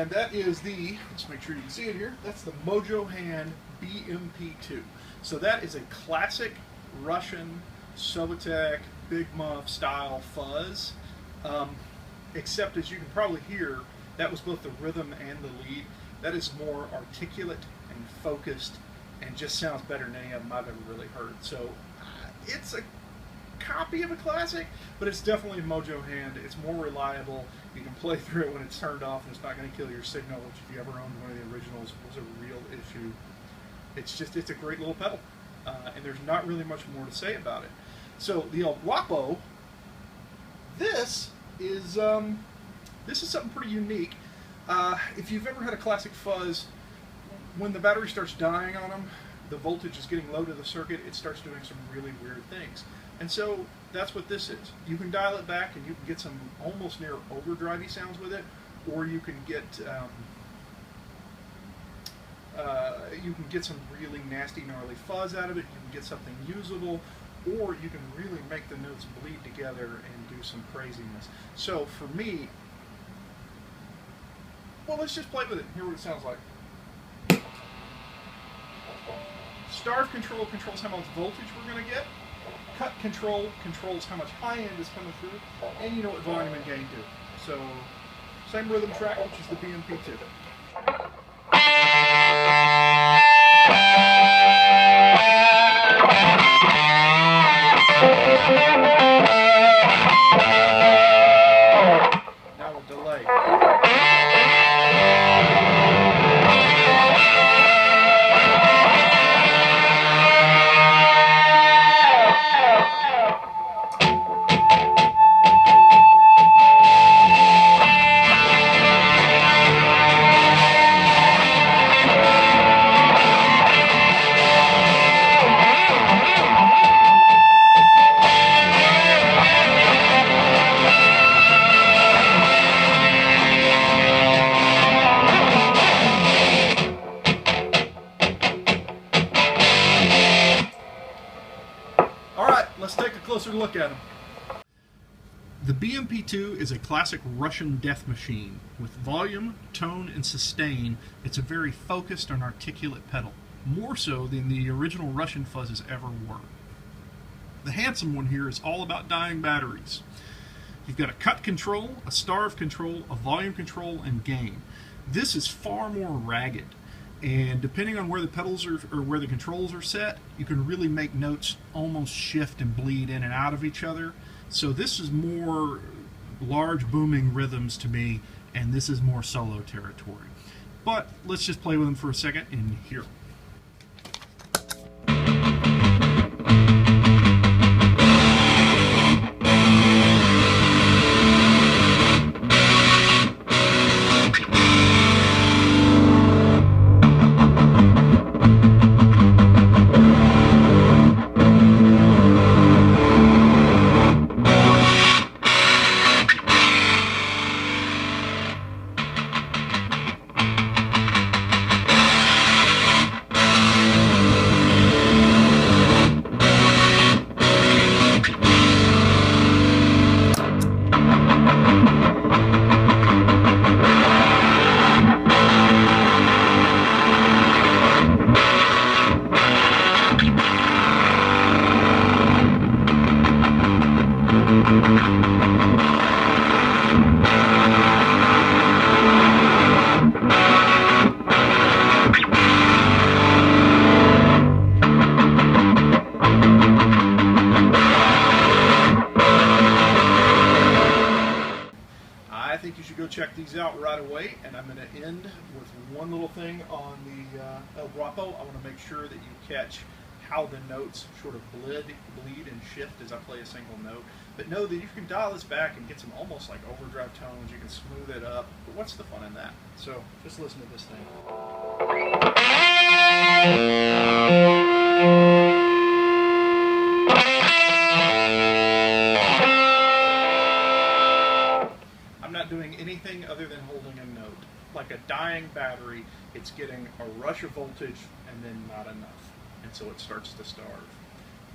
And that is the, let's make sure you can see it here, that's the Mojo Hand BMP-2. So that is a classic Russian Subotic Big Muff style fuzz, except as you can probably hear, that was both the rhythm and the lead. That is more articulate and focused and just sounds better than any of them I've ever really heard. So it's a copy of a classic, but it's definitely a Mojo Hand. It's more reliable. You can play through it when it's turned off and it's not going to kill your signal, which if you ever owned one of the originals was a real issue. It's a great little pedal, and there's not really much more to say about it. So the El Guapo, this is something pretty unique. If you've ever had a classic fuzz, when the battery starts dying on them, the voltage is getting low to the circuit, it starts doing some really weird things. And so that's what this is. You can dial it back and you can get some almost near overdrivey sounds with it, or you can get some really nasty, gnarly fuzz out of it. You can get something usable, or you can really make the notes bleed together and do some craziness. So for me, well, let's just play with it and hear what it sounds like. Starve control controls how much voltage we're going to get. Cut control controls how much high end is coming through. And you know what volume and gain do. So, same rhythm track, which is the BMP-2. Now a delay. Let's take a closer look at them. The BMP-2 is a classic Russian death machine. With volume, tone, and sustain, it's a very focused and articulate pedal, more so than the original Russian Fuzzes ever were. The handsome one here is all about dying batteries. You've got a cut control, a starve control, a volume control, and gain. This is far more ragged. And depending on where the pedals are or where the controls are set, you can really make notes almost shift and bleed in and out of each other. So this is more large booming rhythms to me, and this is more solo territory. But let's just play with them for a second and hear them. I think you should go check these out right away, and I'm going to end with one little thing on the El Guapo. I want to make sure that you catch how the notes sort of bleed and shift as I play a single note. But know that you can dial this back and get some almost like overdrive tones. You can smooth it up. But what's the fun in that? So just listen to this thing. I'm not doing anything other than holding a note. Like a dying battery, it's getting a rush of voltage and then not enough. And so it starts to starve.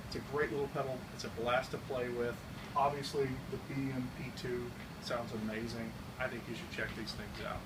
It's a great little pedal. It's a blast to play with. Obviously, the BMP-2 sounds amazing. I think you should check these things out.